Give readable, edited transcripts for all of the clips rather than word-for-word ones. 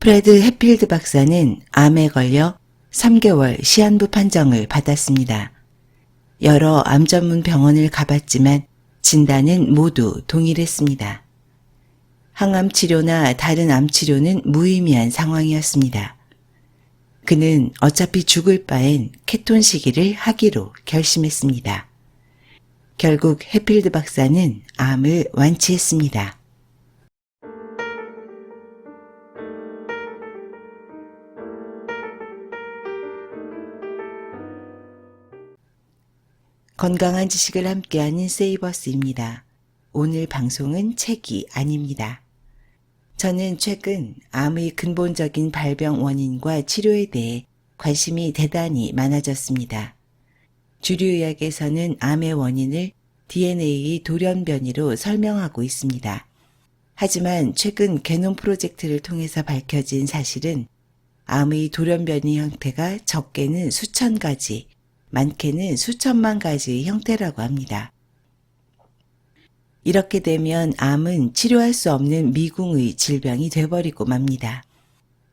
프레드 해필드 박사는 암에 걸려 3개월 시한부 판정을 받았습니다. 여러 암 전문 병원을 가봤지만 진단은 모두 동일했습니다. 항암 치료나 다른 암 치료는 무의미한 상황이었습니다. 그는 어차피 죽을 바엔 케톤 시기를 하기로 결심했습니다. 결국 해필드 박사는 암을 완치했습니다. 건강한 지식을 함께하는 세이버스입니다. 오늘 방송은 책이 아닙니다. 저는 최근 암의 근본적인 발병 원인과 치료에 대해 관심이 대단히 많아졌습니다. 주류의학에서는 암의 원인을 DNA 돌연변이로 설명하고 있습니다. 하지만 최근 게놈 프로젝트를 통해서 밝혀진 사실은 암의 돌연변이 형태가 적게는 수천 가지, 많게는 수천만 가지의 형태라고 합니다. 이렇게 되면 암은 치료할 수 없는 미궁의 질병이 돼버리고 맙니다.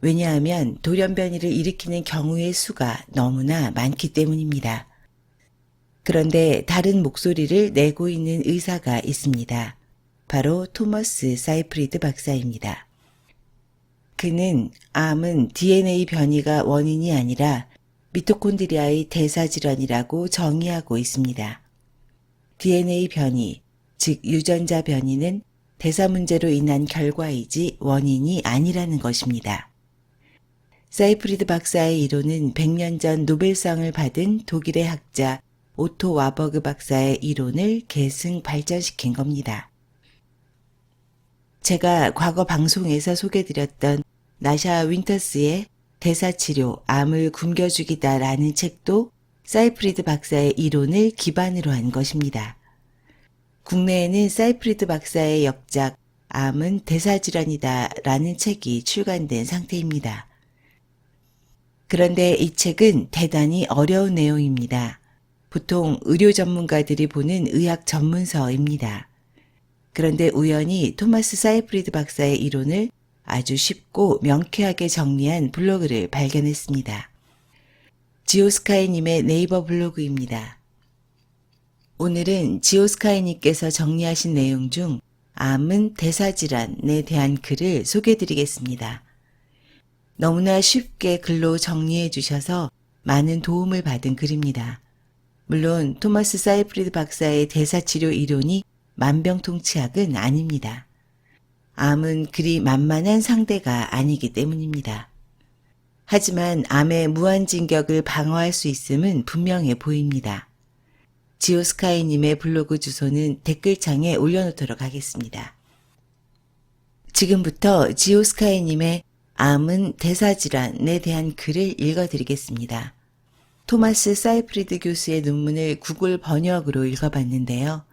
왜냐하면 돌연변이를 일으키는 경우의 수가 너무나 많기 때문입니다. 그런데 다른 목소리를 내고 있는 의사가 있습니다. 바로 토머스 사이프리드 박사입니다. 그는 암은 DNA 변이가 원인이 아니라 미토콘드리아의 대사질환이라고 정의하고 있습니다. DNA 변이, 즉 유전자 변이는 대사 문제로 인한 결과이지 원인이 아니라는 것입니다. 사이프리드 박사의 이론은 100년 전 노벨상을 받은 독일의 학자 오토 와버그 박사의 이론을 계승 발전시킨 겁니다. 제가 과거 방송에서 소개드렸던 나샤 윈터스의 대사치료, 암을 굶겨주기다 라는 책도 사이프리드 박사의 이론을 기반으로 한 것입니다. 국내에는 사이프리드 박사의 역작 암은 대사질환이다 라는 책이 출간된 상태입니다. 그런데 이 책은 대단히 어려운 내용입니다. 보통 의료 전문가들이 보는 의학 전문서입니다. 그런데 우연히 토마스 사이프리드 박사의 이론을 아주 쉽고 명쾌하게 정리한 블로그를 발견했습니다. 지오스카이님의 네이버 블로그입니다. 오늘은 지오스카이님께서 정리하신 내용 중 암은 대사질환에 대한 글을 소개해드리겠습니다. 너무나 쉽게 글로 정리해 주셔서 많은 도움을 받은 글입니다. 물론 토마스 사이프리드 박사의 대사치료 이론이 만병통치약은 아닙니다. 암은 그리 만만한 상대가 아니기 때문입니다. 하지만 암의 무한진격을 방어할 수 있음은 분명해 보입니다. 지오스카이님의 블로그 주소는 댓글창에 올려놓도록 하겠습니다. 지금부터 지오스카이님의 암은 대사질환에 대한 글을 읽어드리겠습니다. 토마스 사이프리드 교수의 논문을 구글 번역으로 읽어봤는데요.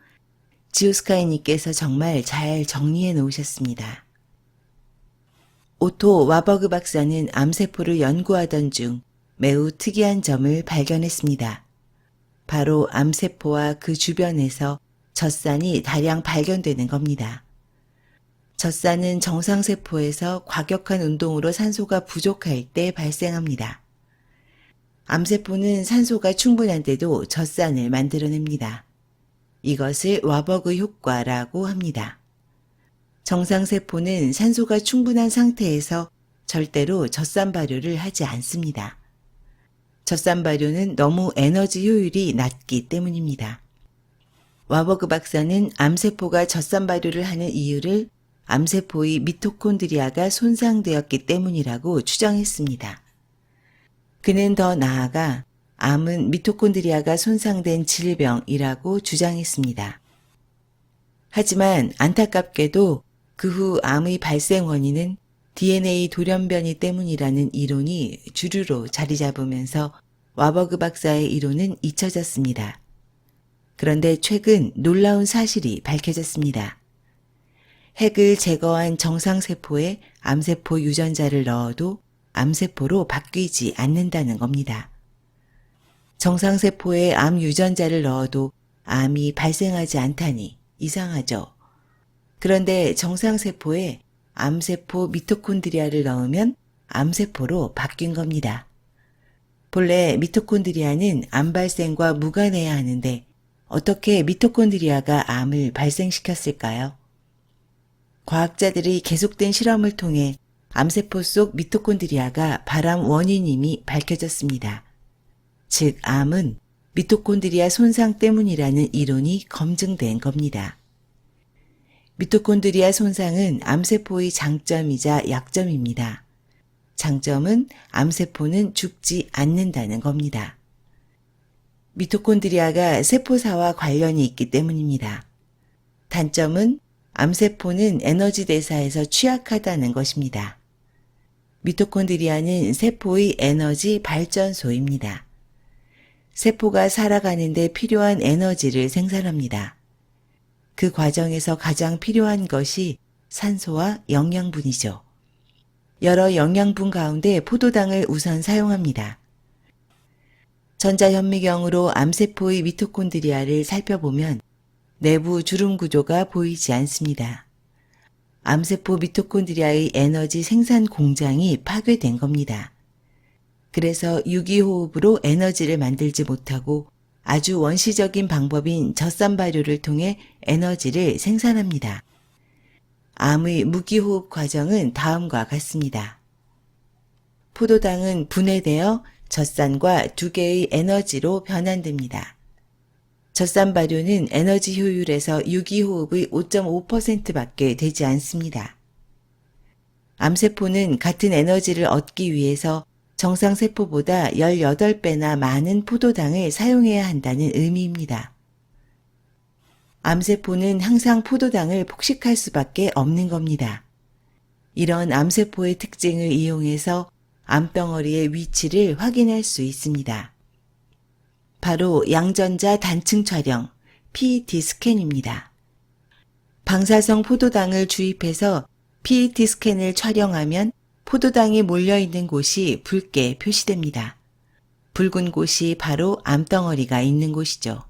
지오스카이님께서 정말 잘 정리해 놓으셨습니다. 오토 와버그 박사는 암세포를 연구하던 중 매우 특이한 점을 발견했습니다. 바로 암세포와 그 주변에서 젖산이 다량 발견되는 겁니다. 젖산은 정상세포에서 과격한 운동으로 산소가 부족할 때 발생합니다. 암세포는 산소가 충분한데도 젖산을 만들어냅니다. 이것을 와버그 효과라고 합니다. 정상세포는 산소가 충분한 상태에서 절대로 젖산 발효를 하지 않습니다. 젖산 발효는 너무 에너지 효율이 낮기 때문입니다. 와버그 박사는 암세포가 젖산 발효를 하는 이유를 암세포의 미토콘드리아가 손상되었기 때문이라고 추정했습니다. 그는 더 나아가 암은 미토콘드리아가 손상된 질병이라고 주장했습니다. 하지만 안타깝게도 그 후 암의 발생 원인은 DNA 돌연변이 때문이라는 이론이 주류로 자리 잡으면서 와버그 박사의 이론은 잊혀졌습니다. 그런데 최근 놀라운 사실이 밝혀졌습니다. 핵을 제거한 정상세포에 암세포 유전자를 넣어도 암세포로 바뀌지 않는다는 겁니다. 정상세포에 암 유전자를 넣어도 암이 발생하지 않다니 이상하죠. 그런데 정상세포에 암세포 미토콘드리아를 넣으면 암세포로 바뀐 겁니다. 본래 미토콘드리아는 암 발생과 무관해야 하는데 어떻게 미토콘드리아가 암을 발생시켰을까요? 과학자들이 계속된 실험을 통해 암세포 속 미토콘드리아가 발암 원인임이 밝혀졌습니다. 즉, 암은 미토콘드리아 손상 때문이라는 이론이 검증된 겁니다. 미토콘드리아 손상은 암세포의 장점이자 약점입니다. 장점은 암세포는 죽지 않는다는 겁니다. 미토콘드리아가 세포사와 관련이 있기 때문입니다. 단점은 암세포는 에너지 대사에서 취약하다는 것입니다. 미토콘드리아는 세포의 에너지 발전소입니다. 세포가 살아가는데 필요한 에너지를 생산합니다. 그 과정에서 가장 필요한 것이 산소와 영양분이죠. 여러 영양분 가운데 포도당을 우선 사용합니다. 전자현미경으로 암세포의 미토콘드리아를 살펴보면 내부 주름 구조가 보이지 않습니다. 암세포 미토콘드리아의 에너지 생산 공장이 파괴된 겁니다. 그래서 유기호흡으로 에너지를 만들지 못하고 아주 원시적인 방법인 젖산 발효를 통해 에너지를 생산합니다. 암의 무기호흡 과정은 다음과 같습니다. 포도당은 분해되어 젖산과 두 개의 에너지로 변환됩니다. 젖산 발효는 에너지 효율에서 유기호흡의 5.5%밖에 되지 않습니다. 암세포는 같은 에너지를 얻기 위해서 정상세포보다 18배나 많은 포도당을 사용해야 한다는 의미입니다. 암세포는 항상 포도당을 폭식할 수밖에 없는 겁니다. 이런 암세포의 특징을 이용해서 암덩어리의 위치를 확인할 수 있습니다. 바로 양전자 단층 촬영, PET 스캔입니다. 방사성 포도당을 주입해서 PET 스캔을 촬영하면 포도당이 몰려있는 곳이 붉게 표시됩니다. 붉은 곳이 바로 암덩어리가 있는 곳이죠.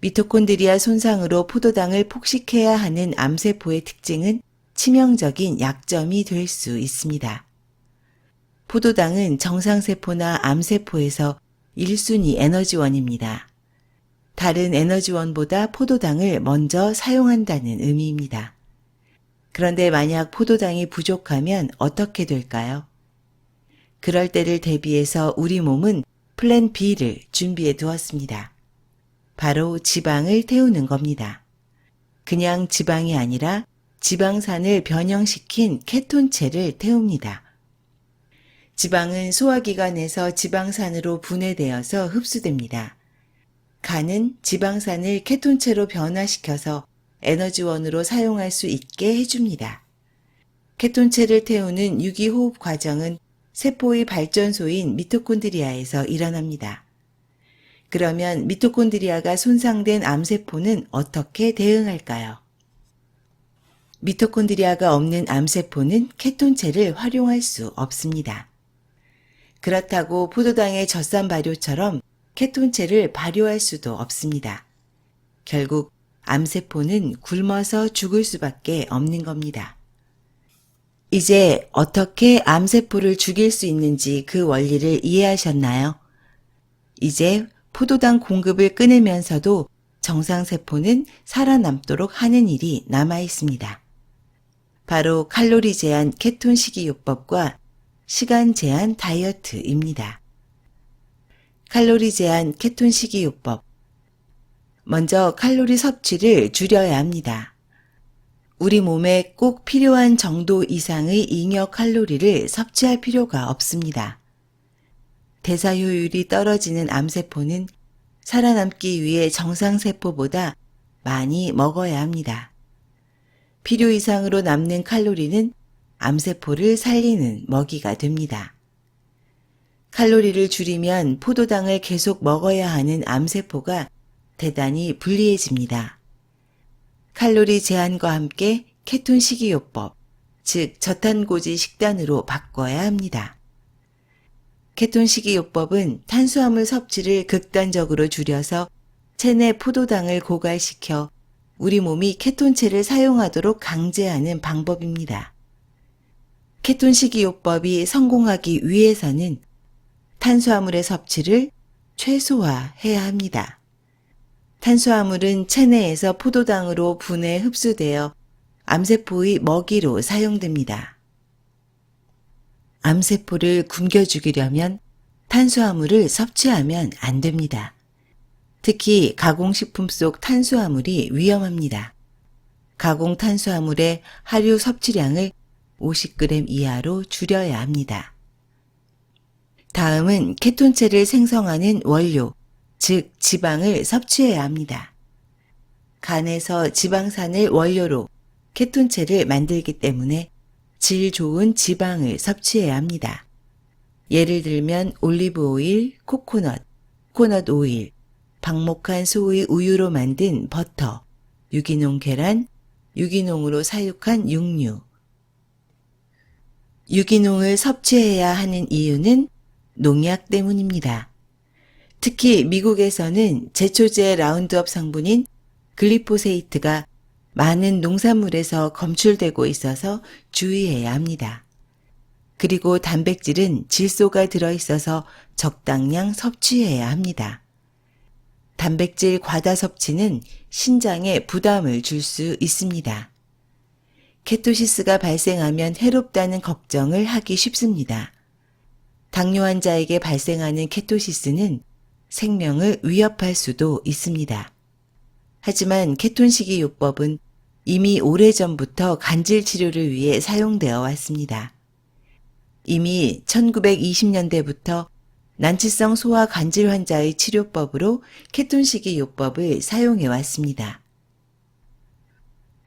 미토콘드리아 손상으로 포도당을 폭식해야 하는 암세포의 특징은 치명적인 약점이 될 수 있습니다. 포도당은 정상세포나 암세포에서 1순위 에너지원입니다. 다른 에너지원보다 포도당을 먼저 사용한다는 의미입니다. 그런데 만약 포도당이 부족하면 어떻게 될까요? 그럴 때를 대비해서 우리 몸은 플랜 B를 준비해 두었습니다. 바로 지방을 태우는 겁니다. 그냥 지방이 아니라 지방산을 변형시킨 케톤체를 태웁니다. 지방은 소화기관에서 지방산으로 분해되어서 흡수됩니다. 간은 지방산을 케톤체로 변화시켜서 에너지원으로 사용할 수 있게 해줍니다. 케톤체를 태우는 유기호흡 과정은 세포의 발전소인 미토콘드리아에서 일어납니다. 그러면 미토콘드리아가 손상된 암세포는 어떻게 대응할까요? 미토콘드리아가 없는 암세포는 케톤체를 활용할 수 없습니다. 그렇다고 포도당의 젖산 발효처럼 케톤체를 발효할 수도 없습니다. 결국 암세포는 굶어서 죽을 수밖에 없는 겁니다. 이제 어떻게 암세포를 죽일 수 있는지 그 원리를 이해하셨나요? 이제 포도당 공급을 끊으면서도 정상세포는 살아남도록 하는 일이 남아 있습니다. 바로 칼로리 제한 케톤 식이요법과 시간 제한 다이어트입니다. 칼로리 제한 케톤 식이요법. 먼저 칼로리 섭취를 줄여야 합니다. 우리 몸에 꼭 필요한 정도 이상의 잉여 칼로리를 섭취할 필요가 없습니다. 대사 효율이 떨어지는 암세포는 살아남기 위해 정상세포보다 많이 먹어야 합니다. 필요 이상으로 남는 칼로리는 암세포를 살리는 먹이가 됩니다. 칼로리를 줄이면 포도당을 계속 먹어야 하는 암세포가 대단히 불리해집니다. 칼로리 제한과 함께 케톤 식이요법, 즉 저탄고지 식단으로 바꿔야 합니다. 케톤 식이요법은 탄수화물 섭취를 극단적으로 줄여서 체내 포도당을 고갈시켜 우리 몸이 케톤체를 사용하도록 강제하는 방법입니다. 케톤 식이요법이 성공하기 위해서는 탄수화물의 섭취를 최소화해야 합니다. 탄수화물은 체내에서 포도당으로 분해 흡수되어 암세포의 먹이로 사용됩니다. 암세포를 굶겨 죽이려면 탄수화물을 섭취하면 안 됩니다. 특히 가공식품 속 탄수화물이 위험합니다. 가공 탄수화물의 하루 섭취량을 50g 이하로 줄여야 합니다. 다음은 케톤체를 생성하는 원료, 즉 지방을 섭취해야 합니다. 간에서 지방산을 원료로 케톤체를 만들기 때문에 질 좋은 지방을 섭취해야 합니다. 예를 들면 올리브 오일, 코코넛 오일, 방목한 소의 우유로 만든 버터, 유기농 계란, 유기농으로 사육한 육류. 유기농을 섭취해야 하는 이유는 농약 때문입니다. 특히 미국에서는 제초제 라운드업 성분인 글리포세이트가 많은 농산물에서 검출되고 있어서 주의해야 합니다. 그리고 단백질은 질소가 들어있어서 적당량 섭취해야 합니다. 단백질 과다 섭취는 신장에 부담을 줄 수 있습니다. 케토시스가 발생하면 해롭다는 걱정을 하기 쉽습니다. 당뇨 환자에게 발생하는 케토시스는 생명을 위협할 수도 있습니다. 하지만 케톤 식이요법은 이미 오래전부터 간질 치료를 위해 사용되어 왔습니다. 이미 1920년대부터 난치성 소화 간질 환자의 치료법으로 케톤 식이요법을 사용해 왔습니다.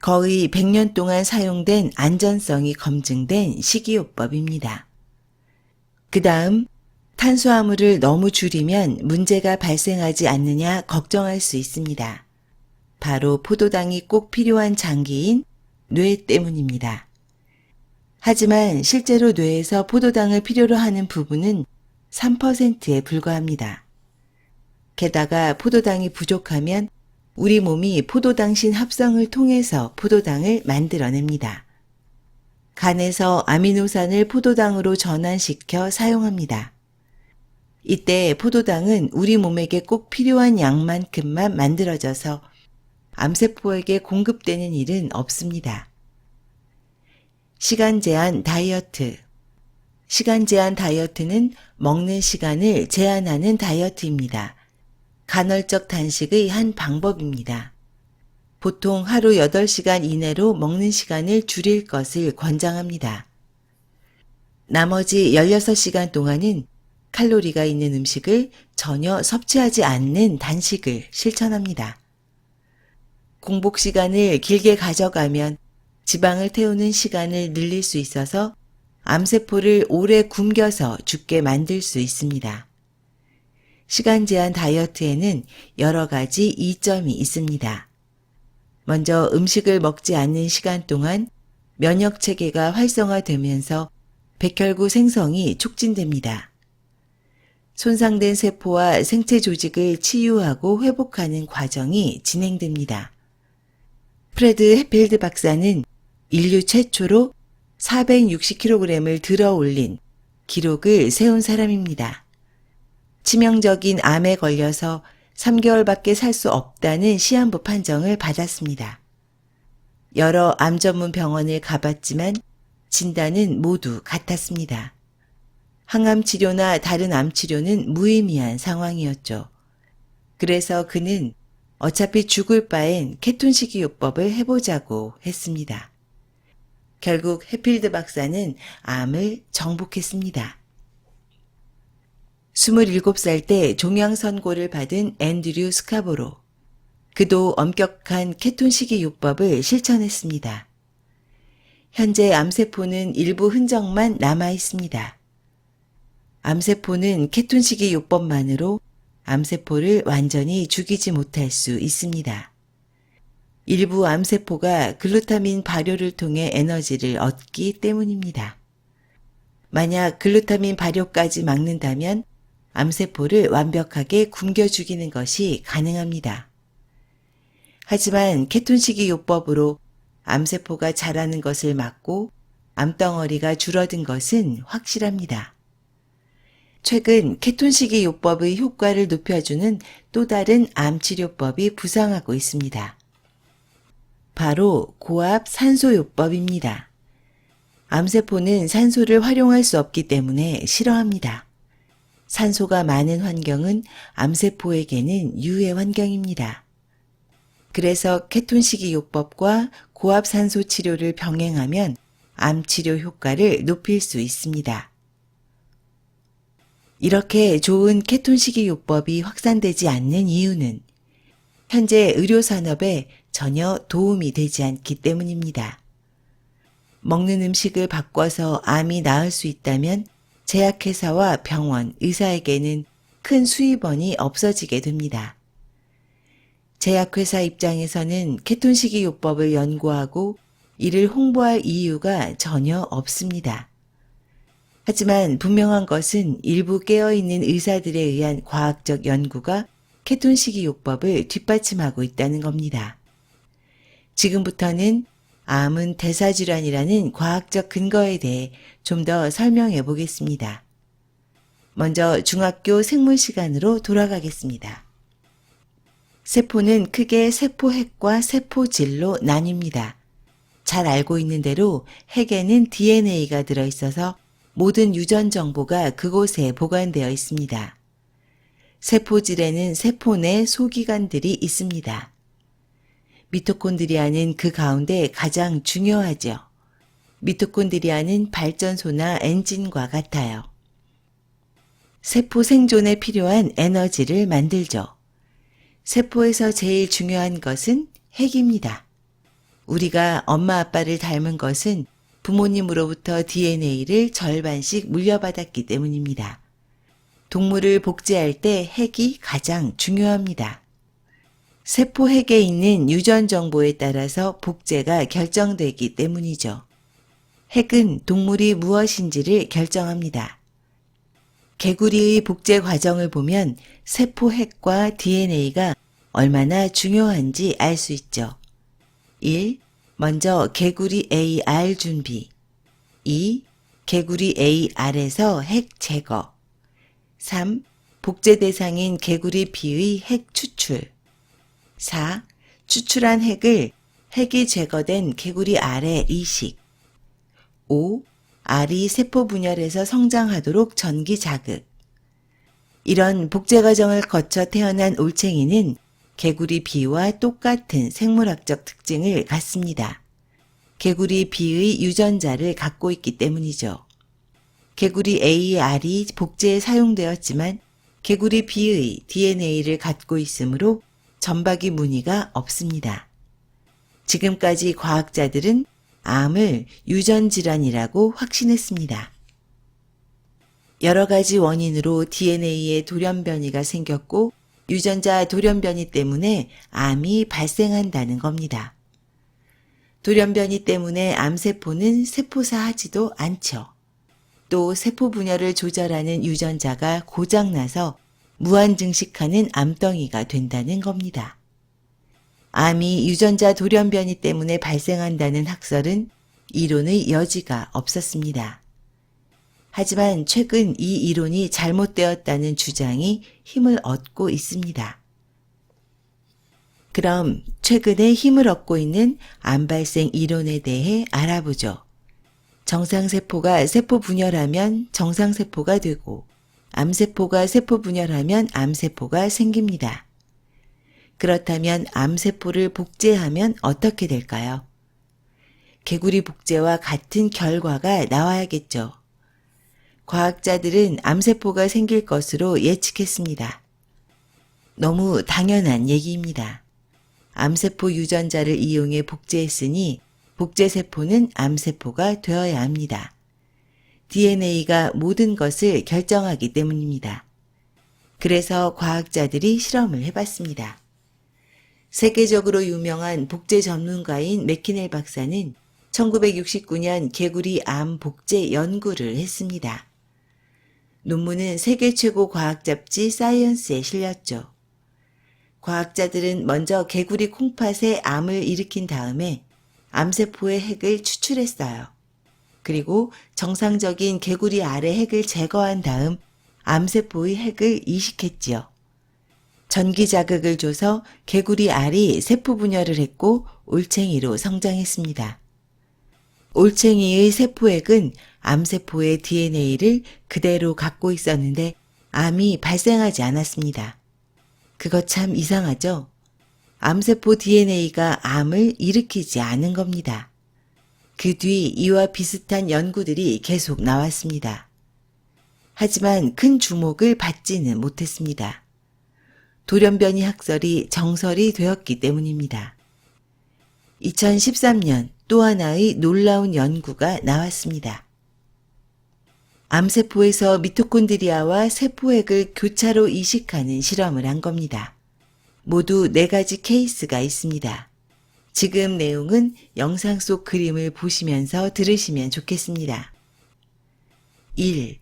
거의 100년 동안 사용된 안전성이 검증된 식이요법입니다. 그 다음 탄수화물을 너무 줄이면 문제가 발생하지 않느냐 걱정할 수 있습니다. 바로 포도당이 꼭 필요한 장기인 뇌 때문입니다. 하지만 실제로 뇌에서 포도당을 필요로 하는 부분은 3%에 불과합니다. 게다가 포도당이 부족하면 우리 몸이 포도당신 합성을 통해서 포도당을 만들어냅니다. 간에서 아미노산을 포도당으로 전환시켜 사용합니다. 이때 포도당은 우리 몸에게 꼭 필요한 양만큼만 만들어져서 암세포에게 공급되는 일은 없습니다. 시간 제한 다이어트. 시간 제한 다이어트는 먹는 시간을 제한하는 다이어트입니다. 간헐적 단식의 한 방법입니다. 보통 하루 8시간 이내로 먹는 시간을 줄일 것을 권장합니다. 나머지 16시간 동안은 칼로리가 있는 음식을 전혀 섭취하지 않는 단식을 실천합니다. 공복 시간을 길게 가져가면 지방을 태우는 시간을 늘릴 수 있어서 암세포를 오래 굶겨서 죽게 만들 수 있습니다. 시간 제한 다이어트에는 여러 가지 이점이 있습니다. 먼저 음식을 먹지 않는 시간 동안 면역 체계가 활성화되면서 백혈구 생성이 촉진됩니다. 손상된 세포와 생체 조직을 치유하고 회복하는 과정이 진행됩니다. 프레드 해필드 박사는 인류 최초로 460kg을 들어 올린 기록을 세운 사람입니다. 치명적인 암에 걸려서 3개월밖에 살 수 없다는 시한부 판정을 받았습니다. 여러 암 전문 병원을 가봤지만 진단은 모두 같았습니다. 항암 치료나 다른 암 치료는 무의미한 상황이었죠. 그래서 그는 어차피 죽을 바엔 케톤 식이요법을 해보자고 했습니다. 결국 해필드 박사는 암을 정복했습니다. 27살 때 종양 선고를 받은 앤드류 스카보로. 그도 엄격한 케톤 식이요법을 실천했습니다. 현재 암세포는 일부 흔적만 남아 있습니다. 암세포는 케톤 식이요법만으로 암세포를 완전히 죽이지 못할 수 있습니다. 일부 암세포가 글루타민 발효를 통해 에너지를 얻기 때문입니다. 만약 글루타민 발효까지 막는다면 암세포를 완벽하게 굶겨 죽이는 것이 가능합니다. 하지만 케톤 식이요법으로 암세포가 자라는 것을 막고 암덩어리가 줄어든 것은 확실합니다. 최근 케톤식이 요법의 효과를 높여주는 또 다른 암치료법이 부상하고 있습니다. 바로 고압 산소요법입니다. 암세포는 산소를 활용할 수 없기 때문에 싫어합니다. 산소가 많은 환경은 암세포에게는 유해 환경입니다. 그래서 케톤식이 요법과 고압 산소 치료를 병행하면 암치료 효과를 높일 수 있습니다. 이렇게 좋은 케톤식이 요법이 확산되지 않는 이유는 현재 의료산업에 전혀 도움이 되지 않기 때문입니다. 먹는 음식을 바꿔서 암이 나을 수 있다면 제약회사와 병원, 의사에게는 큰 수입원이 없어지게 됩니다. 제약회사 입장에서는 케톤식이 요법을 연구하고 이를 홍보할 이유가 전혀 없습니다. 하지만 분명한 것은 일부 깨어있는 의사들에 의한 과학적 연구가 케톤식이 요법을 뒷받침하고 있다는 겁니다. 지금부터는 암은 대사질환이라는 과학적 근거에 대해 좀 더 설명해 보겠습니다. 먼저 중학교 생물 시간으로 돌아가겠습니다. 세포는 크게 세포핵과 세포질로 나뉩니다. 잘 알고 있는 대로 핵에는 DNA가 들어있어서 모든 유전 정보가 그곳에 보관되어 있습니다. 세포질에는 세포 내 소기관들이 있습니다. 미토콘드리아는 그 가운데 가장 중요하죠. 미토콘드리아는 발전소나 엔진과 같아요. 세포 생존에 필요한 에너지를 만들죠. 세포에서 제일 중요한 것은 핵입니다. 우리가 엄마 아빠를 닮은 것은 부모님으로부터 DNA를 절반씩 물려받았기 때문입니다. 동물을 복제할 때 핵이 가장 중요합니다. 세포 핵에 있는 유전 정보에 따라서 복제가 결정되기 때문이죠. 핵은 동물이 무엇인지를 결정합니다. 개구리의 복제 과정을 보면 세포 핵과 DNA가 얼마나 중요한지 알 수 있죠. 1. 먼저 개구리 AR 준비. 2. 개구리 AR에서 핵 제거. 3. 복제 대상인 개구리 B의 핵 추출. 4. 추출한 핵이 제거된 개구리 R의 이식. 5. R이 세포 분열에서 성장하도록 전기 자극. 이런 복제 과정을 거쳐 태어난 올챙이는 개구리 B와 똑같은 생물학적 특징을 갖습니다. 개구리 B의 유전자를 갖고 있기 때문이죠. 개구리 AR이 복제에 사용되었지만 개구리 B의 DNA를 갖고 있으므로 점박이 무늬가 없습니다. 지금까지 과학자들은 암을 유전질환이라고 확신했습니다. 여러 가지 원인으로 DNA의 돌연변이가 생겼고 유전자 돌연변이 때문에 암이 발생한다는 겁니다. 돌연변이 때문에 암세포는 세포사하지도 않죠. 또 세포 분열을 조절하는 유전자가 고장나서 무한증식하는 암덩이가 된다는 겁니다. 암이 유전자 돌연변이 때문에 발생한다는 학설은 이론의 여지가 없었습니다. 하지만 최근 이 이론이 잘못되었다는 주장이 힘을 얻고 있습니다. 그럼 최근에 힘을 얻고 있는 암 발생 이론에 대해 알아보죠. 정상세포가 세포 분열하면 정상세포가 되고 암세포가 세포 분열하면 암세포가 생깁니다. 그렇다면 암세포를 복제하면 어떻게 될까요? 개구리 복제와 같은 결과가 나와야겠죠. 과학자들은 암세포가 생길 것으로 예측했습니다. 너무 당연한 얘기입니다. 암세포 유전자를 이용해 복제했으니 복제세포는 암세포가 되어야 합니다. DNA가 모든 것을 결정하기 때문입니다. 그래서 과학자들이 실험을 해봤습니다. 세계적으로 유명한 복제 전문가인 맥키넬 박사는 1969년 개구리 암 복제 연구를 했습니다. 논문은 세계 최고 과학 잡지 사이언스에 실렸죠. 과학자들은 먼저 개구리 콩팥에 암을 일으킨 다음에 암세포의 핵을 추출했어요. 그리고 정상적인 개구리 알의 핵을 제거한 다음 암세포의 핵을 이식했지요. 전기 자극을 줘서 개구리 알이 세포 분열을 했고 올챙이로 성장했습니다. 올챙이의 세포핵은 암세포의 DNA를 그대로 갖고 있었는데 암이 발생하지 않았습니다. 그거 참 이상하죠? 암세포 DNA가 암을 일으키지 않은 겁니다. 그 뒤 이와 비슷한 연구들이 계속 나왔습니다. 하지만 큰 주목을 받지는 못했습니다. 돌연변이 학설이 정설이 되었기 때문입니다. 2013년 또 하나의 놀라운 연구가 나왔습니다. 암세포에서 미토콘드리아와 세포핵을 교차로 이식하는 실험을 한 겁니다. 모두 4가지 케이스가 있습니다. 지금 내용은 영상 속 그림을 보시면서 들으시면 좋겠습니다. 1.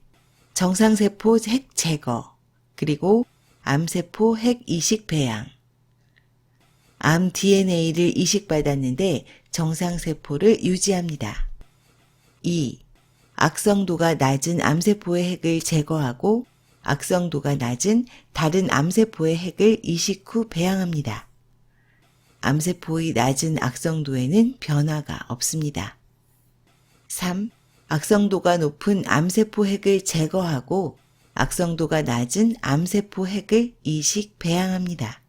정상세포 핵 제거, 그리고 암세포 핵 이식 배양. 암 DNA를 이식받았는데 정상세포를 유지합니다. 2. 악성도가 낮은 암세포의 핵을 제거하고 악성도가 낮은 다른 암세포의 핵을 이식 후 배양합니다. 암세포의 낮은 악성도에는 변화가 없습니다. 3. 악성도가 높은 암세포 핵을 제거하고 악성도가 낮은 암세포 핵을 이식 배양합니다.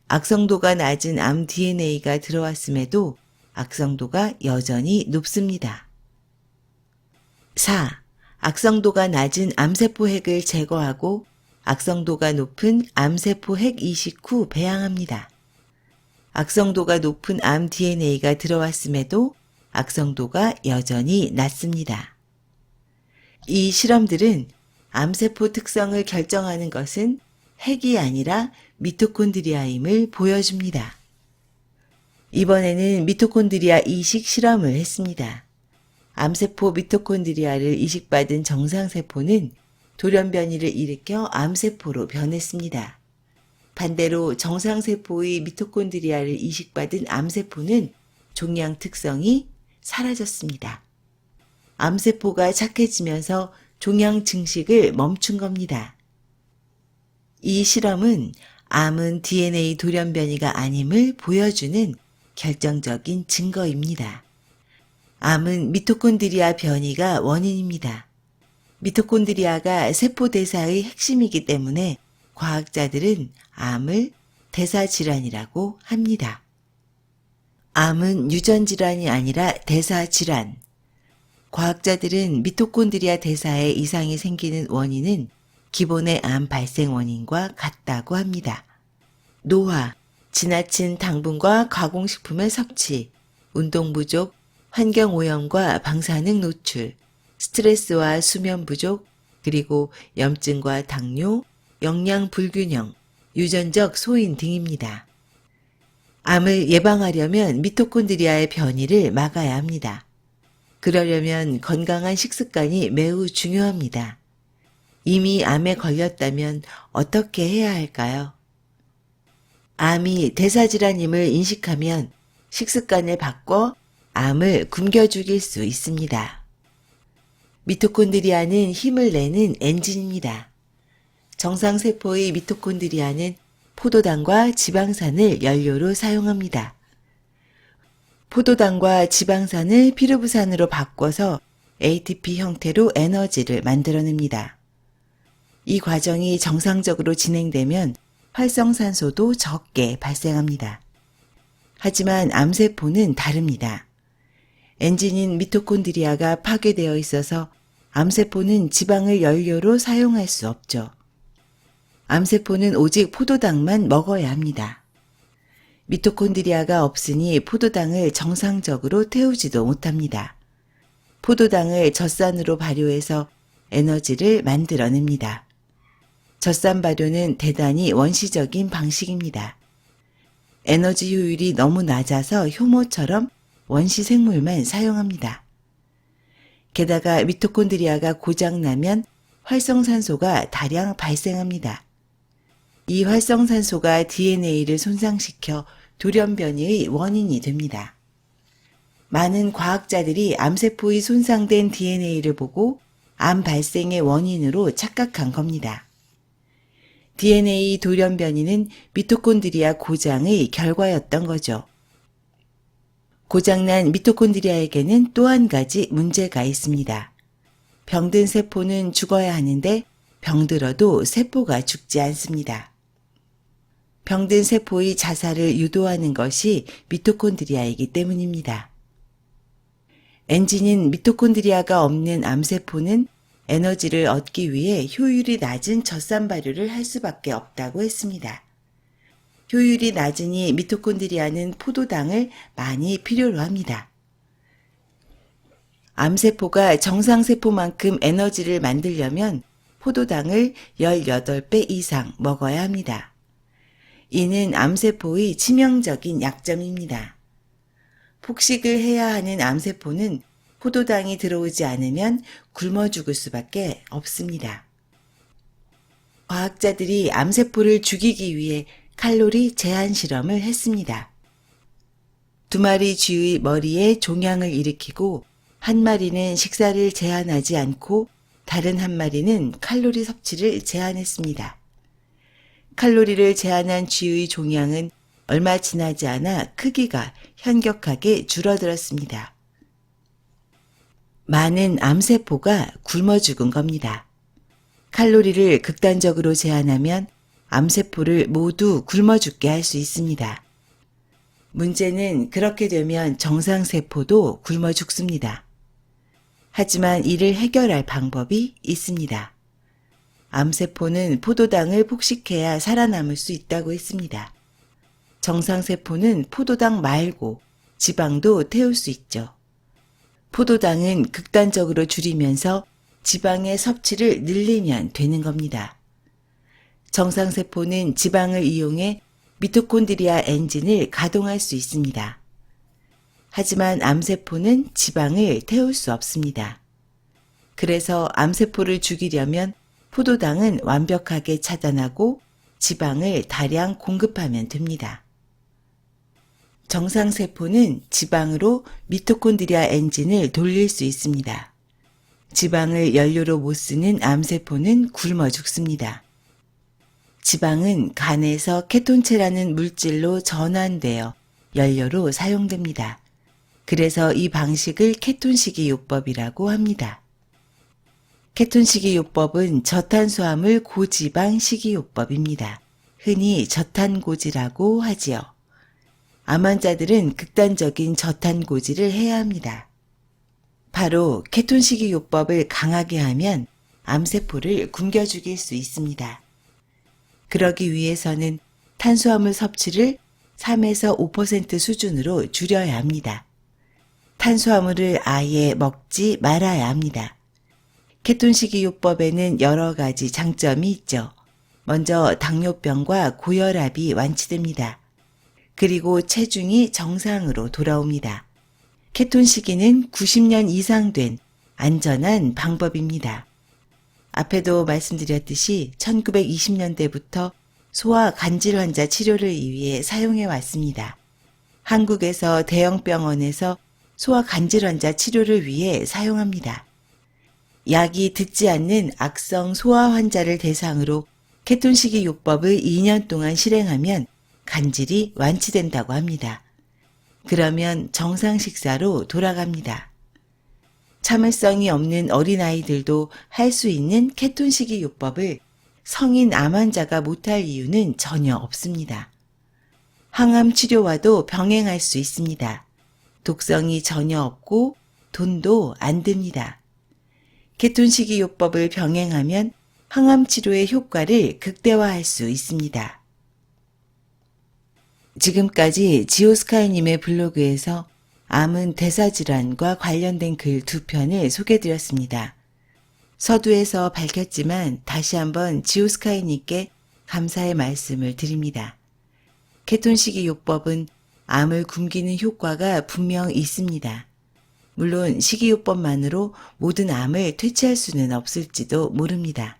악성도가 낮은 암 DNA가 들어왔음에도 악성도가 여전히 높습니다. 4. 악성도가 낮은 암세포 핵을 제거하고 악성도가 높은 암세포 핵 이식 후 배양합니다. 악성도가 높은 암 DNA가 들어왔음에도 악성도가 여전히 낮습니다. 이 실험들은 암세포 특성을 결정하는 것은 핵이 아니라 미토콘드리아임을 보여줍니다. 이번에는 미토콘드리아 이식 실험을 했습니다. 암세포 미토콘드리아를 이식받은 정상세포는 돌연변이를 일으켜 암세포로 변했습니다. 반대로 정상세포의 미토콘드리아를 이식받은 암세포는 종양 특성이 사라졌습니다. 암세포가 착해지면서 종양 증식을 멈춘 겁니다. 이 실험은 암은 DNA 돌연변이가 아님을 보여주는 결정적인 증거입니다. 암은 미토콘드리아 변이가 원인입니다. 미토콘드리아가 세포 대사의 핵심이기 때문에 과학자들은 암을 대사질환이라고 합니다. 암은 유전질환이 아니라 대사질환. 과학자들은 미토콘드리아 대사에 이상이 생기는 원인은 기본의 암 발생 원인과 같다고 합니다. 노화, 지나친 당분과 가공식품의 섭취, 운동 부족, 환경오염과 방사능 노출, 스트레스와 수면 부족, 그리고 염증과 당뇨, 영양 불균형, 유전적 소인 등입니다. 암을 예방하려면 미토콘드리아의 변이를 막아야 합니다. 그러려면 건강한 식습관이 매우 중요합니다. 이미 암에 걸렸다면 어떻게 해야 할까요? 암이 대사질환임을 인식하면 식습관을 바꿔 암을 굶겨 죽일 수 있습니다. 미토콘드리아는 힘을 내는 엔진입니다. 정상세포의 미토콘드리아는 포도당과 지방산을 연료로 사용합니다. 포도당과 지방산을 피루부산으로 바꿔서 ATP 형태로 에너지를 만들어냅니다. 이 과정이 정상적으로 진행되면 활성산소도 적게 발생합니다. 하지만 암세포는 다릅니다. 엔진인 미토콘드리아가 파괴되어 있어서 암세포는 지방을 연료로 사용할 수 없죠. 암세포는 오직 포도당만 먹어야 합니다. 미토콘드리아가 없으니 포도당을 정상적으로 태우지도 못합니다. 포도당을 젖산으로 발효해서 에너지를 만들어냅니다. 젖산 발효는 대단히 원시적인 방식입니다. 에너지 효율이 너무 낮아서 효모처럼 원시 생물만 사용합니다. 게다가 미토콘드리아가 고장나면 활성산소가 다량 발생합니다. 이 활성산소가 DNA를 손상시켜 돌연변이의 원인이 됩니다. 많은 과학자들이 암세포의 손상된 DNA를 보고 암 발생의 원인으로 착각한 겁니다. DNA 돌연변이는 미토콘드리아 고장의 결과였던 거죠. 고장난 미토콘드리아에게는 또 한 가지 문제가 있습니다. 병든 세포는 죽어야 하는데 병들어도 세포가 죽지 않습니다. 병든 세포의 자살을 유도하는 것이 미토콘드리아이기 때문입니다. 엔진인 미토콘드리아가 없는 암세포는 에너지를 얻기 위해 효율이 낮은 젖산 발효를 할 수밖에 없다고 했습니다. 효율이 낮으니 미토콘드리아는 포도당을 많이 필요로 합니다. 암세포가 정상세포만큼 에너지를 만들려면 포도당을 18배 이상 먹어야 합니다. 이는 암세포의 치명적인 약점입니다. 폭식을 해야 하는 암세포는 포도당이 들어오지 않으면 굶어 죽을 수밖에 없습니다. 과학자들이 암세포를 죽이기 위해 칼로리 제한 실험을 했습니다. 2마리 쥐의 머리에 종양을 일으키고 한 마리는 식사를 제한하지 않고 다른 한 마리는 칼로리 섭취를 제한했습니다. 칼로리를 제한한 쥐의 종양은 얼마 지나지 않아 크기가 현격하게 줄어들었습니다. 많은 암세포가 굶어 죽은 겁니다. 칼로리를 극단적으로 제한하면 암세포를 모두 굶어 죽게 할 수 있습니다. 문제는 그렇게 되면 정상세포도 굶어 죽습니다. 하지만 이를 해결할 방법이 있습니다. 암세포는 포도당을 폭식해야 살아남을 수 있다고 했습니다. 정상세포는 포도당 말고 지방도 태울 수 있죠. 포도당은 극단적으로 줄이면서 지방의 섭취를 늘리면 되는 겁니다. 정상세포는 지방을 이용해 미토콘드리아 엔진을 가동할 수 있습니다. 하지만 암세포는 지방을 태울 수 없습니다. 그래서 암세포를 죽이려면 포도당은 완벽하게 차단하고 지방을 다량 공급하면 됩니다. 정상세포는 지방으로 미토콘드리아 엔진을 돌릴 수 있습니다. 지방을 연료로 못 쓰는 암세포는 굶어 죽습니다. 지방은 간에서 케톤체라는 물질로 전환되어 연료로 사용됩니다. 그래서 이 방식을 케톤식이요법이라고 합니다. 케톤식이요법은 저탄수화물 고지방 식이요법입니다. 흔히 저탄고지라고 하지요. 암 환자들은 극단적인 저탄고지를 해야 합니다. 바로 케톤식이요법을 강하게 하면 암세포를 굶겨 죽일 수 있습니다. 그러기 위해서는 탄수화물 섭취를 3에서 5% 수준으로 줄여야 합니다. 탄수화물을 아예 먹지 말아야 합니다. 케톤식이요법에는 여러 가지 장점이 있죠. 먼저 당뇨병과 고혈압이 완치됩니다. 그리고 체중이 정상으로 돌아옵니다. 케톤식이는 90년 이상 된 안전한 방법입니다. 앞에도 말씀드렸듯이 1920년대부터 소아 간질 환자 치료를 위해 사용해 왔습니다. 한국에서 대형 병원에서 소아 간질 환자 치료를 위해 사용합니다. 약이 듣지 않는 악성 소아 환자를 대상으로 케톤식이요법을 2년 동안 실행하면 간질이 완치된다고 합니다. 그러면 정상 식사로 돌아갑니다. 참을성이 없는 어린아이들도 할 수 있는 케톤식이요법을 성인 암 환자가 못할 이유는 전혀 없습니다. 항암 치료와도 병행할 수 있습니다. 독성이 전혀 없고 돈도 안 듭니다. 케톤식이요법을 병행하면 항암 치료의 효과를 극대화할 수 있습니다. 지금까지 지오스카이님의 블로그에서 암은 대사질환과 관련된 글 2편을 소개드렸습니다. 서두에서 밝혔지만 다시 한번 지오스카이님께 감사의 말씀을 드립니다. 케톤식이요법은 암을 굶기는 효과가 분명 있습니다. 물론 식이요법만으로 모든 암을 퇴치할 수는 없을지도 모릅니다.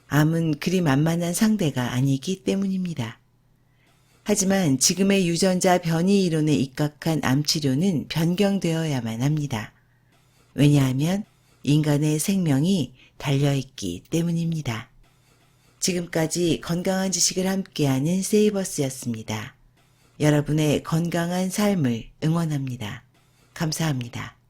암은 그리 만만한 상대가 아니기 때문입니다. 하지만 지금의 유전자 변이 이론에 입각한 암치료는 변경되어야만 합니다. 왜냐하면 인간의 생명이 달려있기 때문입니다. 지금까지 건강한 지식을 함께하는 세이버스였습니다. 여러분의 건강한 삶을 응원합니다. 감사합니다.